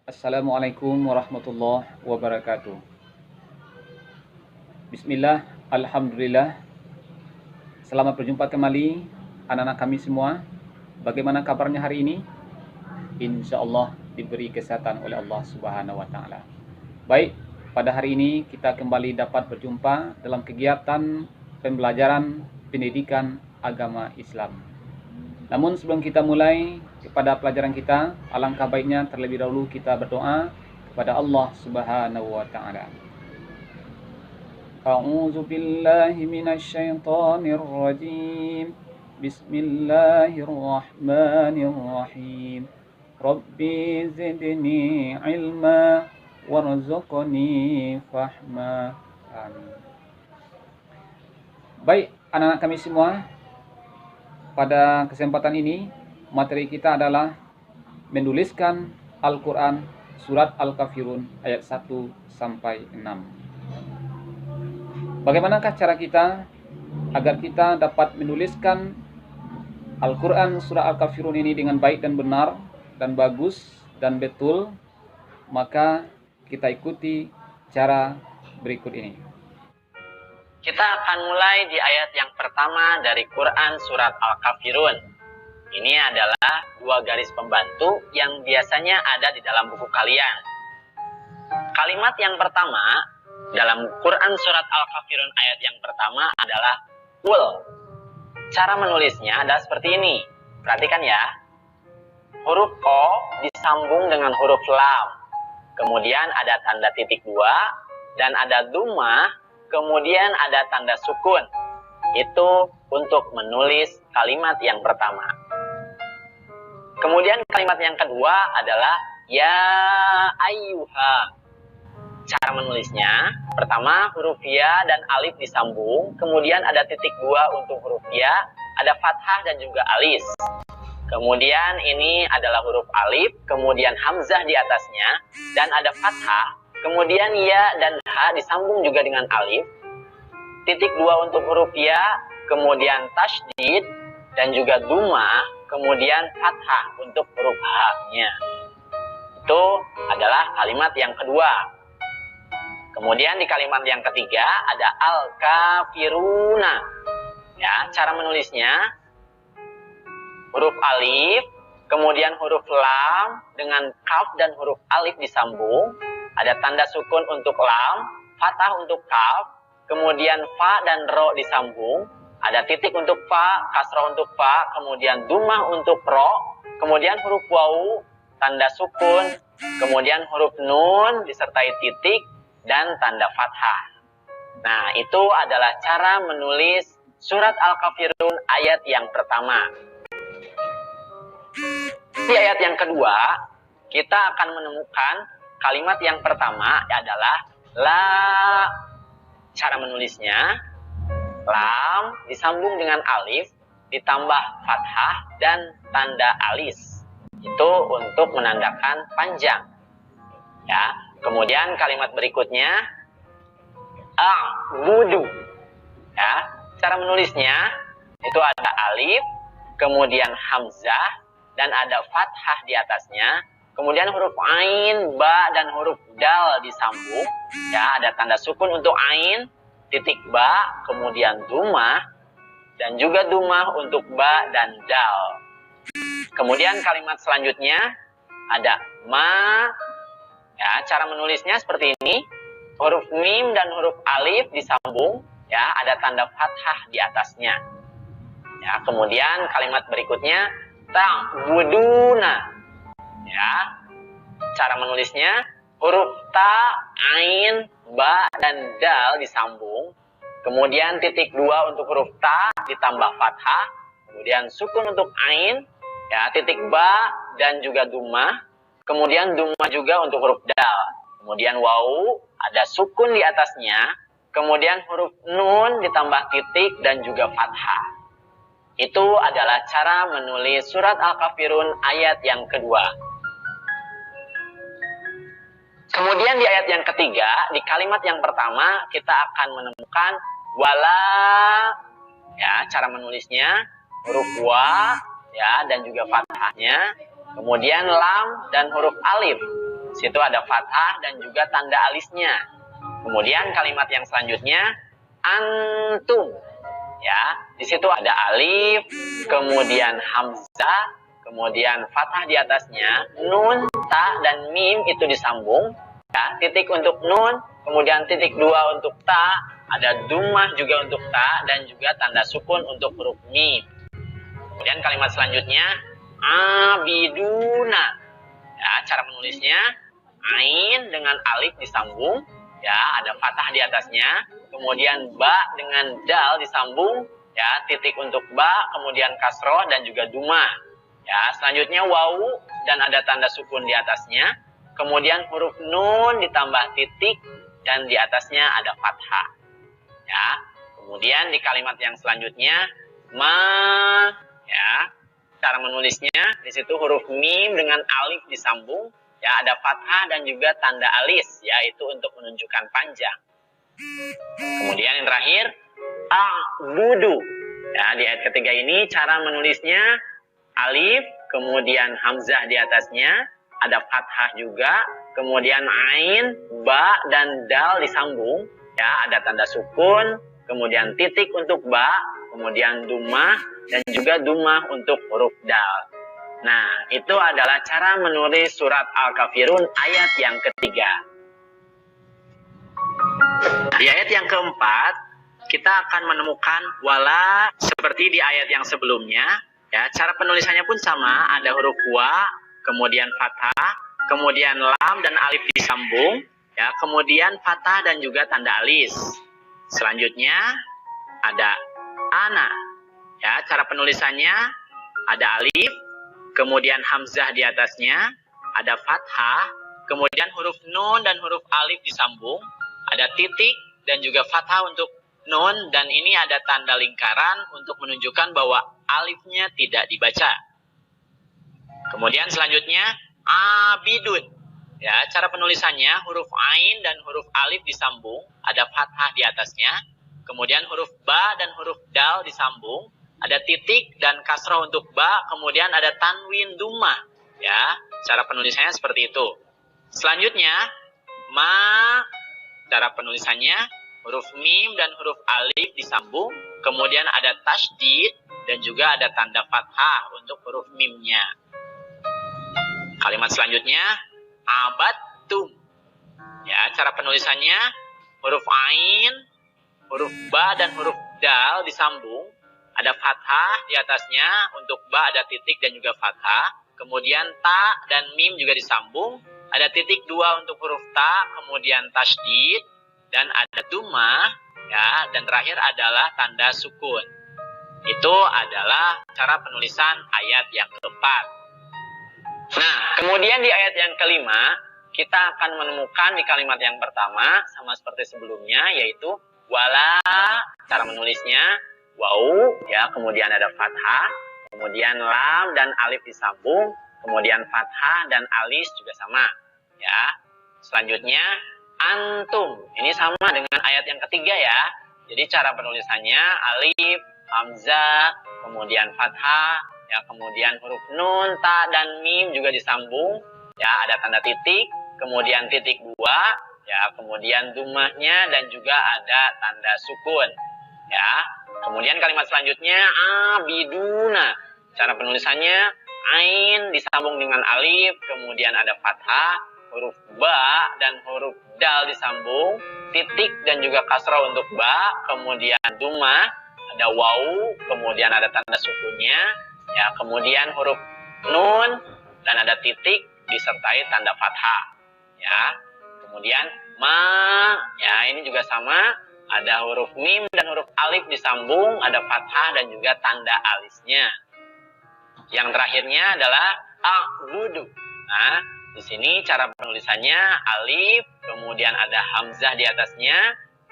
Assalamualaikum warahmatullahi wabarakatuh. Bismillah, Alhamdulillah. Selamat berjumpa kembali anak-anak kami semua. Bagaimana kabarnya hari ini? Insya Allah diberi kesehatan oleh Allah Subhanahu wa Ta'ala. Baik, pada hari ini kita kembali dapat berjumpa dalam kegiatan pembelajaran pendidikan agama Islam. Namun sebelum kita mulai kepada pelajaran kita, alangkah baiknya terlebih dahulu kita berdoa kepada Allah Subhanahu wa Ta'ala. A'udzu billahi minasy syaithanir rajim. Bismillahirrahmanirrahim. Rabbi zidni ilma warzuqni fahma. Amin. Baik, anak-anak kami semua, pada kesempatan ini materi kita adalah menuliskan Al-Quran surat Al-Kafirun ayat 1 sampai 6. Bagaimanakah cara kita agar kita dapat menuliskan Al-Quran surah Al-Kafirun ini dengan baik dan benar dan bagus dan betul? Maka kita ikuti cara berikut ini. Kita akan mulai di ayat yang pertama dari Quran surat Al-Kafirun. Ini adalah dua garis pembantu yang biasanya ada di dalam buku kalian. Kalimat yang pertama dalam Quran surat Al-Kafirun ayat yang pertama adalah ul. Cara menulisnya adalah seperti ini. Perhatikan ya. Huruf O disambung dengan huruf lam. Kemudian ada tanda titik dua dan ada dhamma. Kemudian ada tanda sukun. Itu untuk menulis kalimat yang pertama. Kemudian kalimat yang kedua adalah ya ayyuha. Cara menulisnya, pertama huruf ya dan alif disambung. Kemudian ada titik dua untuk huruf ya. Ada fathah dan juga alis. Kemudian ini adalah huruf alif. Kemudian hamzah di atasnya. Dan ada fathah. Kemudian ya dan ha disambung juga dengan alif. Titik dua untuk huruf ya, kemudian tasydid dan juga dhamma, kemudian fathah untuk huruf ha-nya. Itu adalah kalimat yang kedua. Kemudian di kalimat yang ketiga ada al-kafiruna. Ya, cara menulisnya huruf alif, kemudian huruf lam dengan kaf dan huruf alif disambung. Ada tanda sukun untuk lam, fathah untuk kaf, kemudian fa dan ro disambung. Ada titik untuk fa, kasrah untuk fa, kemudian dhammah untuk ro, kemudian huruf wawu, tanda sukun, kemudian huruf nun disertai titik dan tanda fathah. Nah, itu adalah cara menulis surat Al-Kafirun ayat yang pertama. Di ayat yang kedua, kita akan menemukan kalimat yang pertama adalah la. Cara menulisnya, lam disambung dengan alif, ditambah fathah dan tanda alis. Itu untuk menandakan panjang. Ya. Kemudian kalimat berikutnya, a'budu. Ya. Cara menulisnya, itu ada alif, kemudian hamzah, dan ada fathah di atasnya. Kemudian huruf ain, ba, dan huruf dal disambung. Ya, ada tanda sukun untuk ain, titik ba, kemudian dhammah, dan juga dhammah untuk ba dan dal. Kemudian kalimat selanjutnya ada ma. Ya, cara menulisnya seperti ini. Huruf mim dan huruf alif disambung. Ya, ada tanda fathah di atasnya. Ya, kemudian kalimat berikutnya ta'buduna. Ya, cara menulisnya huruf ta, ain, ba, dan dal disambung. Kemudian titik dua untuk huruf ta ditambah fathah. Kemudian sukun untuk ain, ya, titik ba dan juga dhammah. Kemudian dhammah juga untuk huruf dal. Kemudian wawu ada sukun di atasnya. Kemudian huruf nun ditambah titik dan juga fathah. Itu adalah cara menulis surat Al-Kafirun ayat yang kedua. Kemudian di ayat yang ketiga, di kalimat yang pertama kita akan menemukan wala. Ya, cara menulisnya huruf wa, ya, dan juga fathahnya. Kemudian lam dan huruf alif. Situ ada fathah dan juga tanda alisnya. Kemudian kalimat yang selanjutnya antum. Ya, di situ ada alif, kemudian hamzah, kemudian fathah di atasnya, nun, ta dan mim itu disambung. Ya, titik untuk nun, kemudian titik dua untuk ta, ada dummah juga untuk ta dan juga tanda sukun untuk huruf mim. Kemudian kalimat selanjutnya abiduna. Ya, cara menulisnya ain dengan alif disambung, ya, ada fathah di atasnya, kemudian ba dengan dal disambung, ya, titik untuk ba, kemudian kasroh dan juga duma. Ya, selanjutnya wawu dan ada tanda sukun di atasnya, kemudian huruf nun ditambah titik dan di atasnya ada fathah. Ya, kemudian di kalimat yang selanjutnya ma, ya, cara menulisnya di situ huruf mim dengan alif disambung, ya, ada fathah dan juga tanda alis, yaitu untuk menunjukkan panjang. Kemudian yang terakhir a'budu. Ya, di ayat ketiga ini cara menulisnya alif, kemudian hamzah di atasnya, ada fathah juga, kemudian ain, ba dan dal disambung, ya, ada tanda sukun, kemudian titik untuk ba, kemudian dumah dan juga dumah untuk huruf dal. Nah, itu adalah cara menulis surat Al-Kafirun ayat yang ketiga. Di ayat yang keempat, kita akan menemukan wala seperti di ayat yang sebelumnya. Ya, cara penulisannya pun sama, ada huruf wa, kemudian fathah, kemudian lam dan alif disambung, ya, kemudian fathah dan juga tanda alis. Selanjutnya ada ana. Ya, cara penulisannya ada alif, kemudian hamzah di atasnya, ada fathah, kemudian huruf nun dan huruf alif disambung, ada titik dan juga fathah untuk nun, dan ini ada tanda lingkaran untuk menunjukkan bahwa alifnya tidak dibaca. Kemudian selanjutnya abidun. Ya, cara penulisannya huruf ain dan huruf alif disambung, ada fathah di atasnya, kemudian huruf ba dan huruf dal disambung, ada titik dan kasroh untuk ba, kemudian ada tanwin dummah. Ya, cara penulisannya seperti itu. Selanjutnya ma, cara penulisannya huruf mim dan huruf alif disambung, kemudian ada tasydid dan juga ada tanda fathah untuk huruf mimnya. Kalimat selanjutnya abattum. Ya, cara penulisannya huruf ain, huruf ba dan huruf dal disambung, ada fathah di atasnya, untuk ba ada titik dan juga fathah, kemudian ta dan mim juga disambung, ada titik dua untuk huruf ta, kemudian tasydid dan ada dummah, ya, dan terakhir adalah tanda sukun. Itu adalah cara penulisan ayat yang keempat. Nah, kemudian di ayat yang kelima, kita akan menemukan di kalimat yang pertama, sama seperti sebelumnya, yaitu wala, cara menulisnya wau, ya, kemudian ada fathah, kemudian lam dan alif disambung, kemudian fathah dan alis juga sama. Ya, selanjutnya antum, ini sama dengan ayat yang ketiga ya. Jadi cara penulisannya alif, hamzah, kemudian fathah, ya, kemudian huruf nun, ta dan mim juga disambung, ya, ada tanda titik, kemudian titik dua, ya, kemudian dummahnya dan juga ada tanda sukun, ya. Kemudian kalimat selanjutnya abiduna, cara penulisannya ain disambung dengan alif, kemudian ada fathah, huruf ba dan huruf dal disambung, titik dan juga kasrah untuk ba, kemudian dummah, ada wawu, kemudian ada tanda sukunnya, ya, kemudian huruf nun dan ada titik disertai tanda fathah, ya. Kemudian ma, ya, ini juga sama, ada huruf mim dan huruf alif disambung, ada fathah dan juga tanda alisnya. Yang terakhirnya adalah a'budu. Nah, di sini cara penulisannya alif, kemudian ada hamzah di atasnya,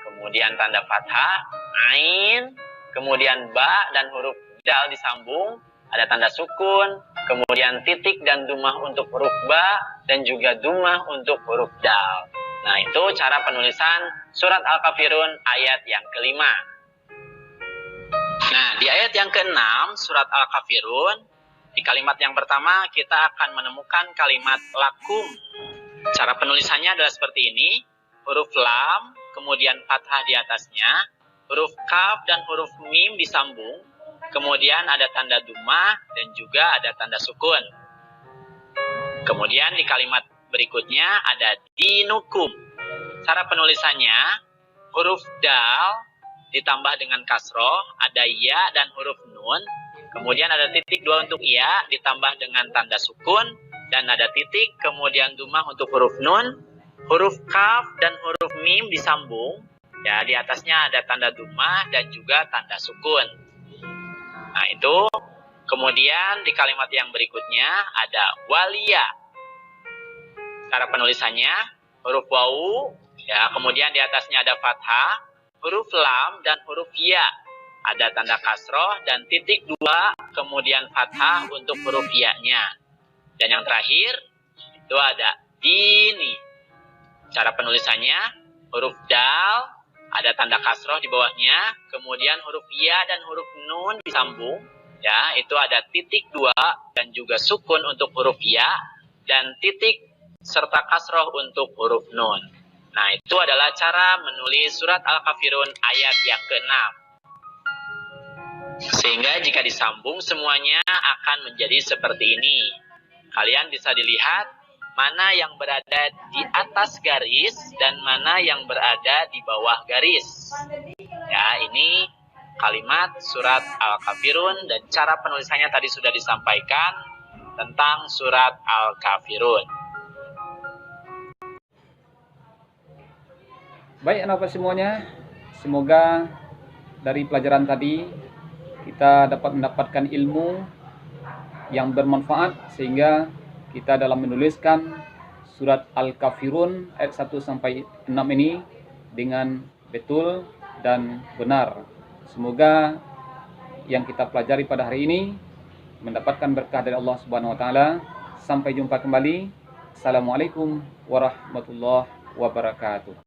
kemudian tanda fathah, ain, kemudian ba dan huruf dal disambung, ada tanda sukun, kemudian titik dan dummah untuk huruf ba dan juga dummah untuk huruf dal. Nah, itu cara penulisan surat Al-Kafirun ayat yang kelima. Nah, di ayat yang keenam surat Al-Kafirun, di kalimat yang pertama kita akan menemukan kalimat lakum. Cara penulisannya adalah seperti ini. Huruf lam, kemudian fathah di atasnya. Huruf kaf dan huruf mim disambung. Kemudian ada tanda dhammah dan juga ada tanda sukun. Kemudian di kalimat berikutnya ada dinukum. Cara penulisannya, huruf dal ditambah dengan kasroh, ada ya dan huruf nun. Kemudian ada titik 2 untuk ya ditambah dengan tanda sukun. Dan ada titik, kemudian dhammah untuk huruf nun. Huruf kaf dan huruf mim disambung. Ya, di atasnya ada tanda dhammah dan juga tanda sukun. Nah, itu. Kemudian di kalimat yang berikutnya ada walia. Cara penulisannya, huruf wawu, ya, kemudian di atasnya ada fathah, huruf lam dan huruf ya. Ada tanda kasroh dan titik 2, kemudian fathah untuk huruf ya-nya. Dan yang terakhir, itu ada dini. Cara penulisannya, huruf dal, ada tanda kasroh di bawahnya, kemudian huruf ya dan huruf nun disambung. Ya, itu ada titik 2 dan juga sukun untuk huruf ya, dan titik serta kasroh untuk huruf nun. Nah, itu adalah cara menulis surat Al-Kafirun ayat yang ke-6. Sehingga jika disambung semuanya akan menjadi seperti ini. Kalian bisa dilihat mana yang berada di atas garis dan mana yang berada di bawah garis. Ya, ini kalimat surat Al-Kafirun dan cara penulisannya tadi sudah disampaikan tentang surat Al-Kafirun. Baik anak-anak semuanya, semoga dari pelajaran tadi kita dapat mendapatkan ilmu yang bermanfaat sehingga kita dalam menuliskan surat Al-Kafirun ayat 1 sampai 6 ini dengan betul dan benar. Semoga yang kita pelajari pada hari ini mendapatkan berkah dari Allah Subhanahu wa taala. Sampai jumpa kembali. Assalamualaikum warahmatullahi wabarakatuh.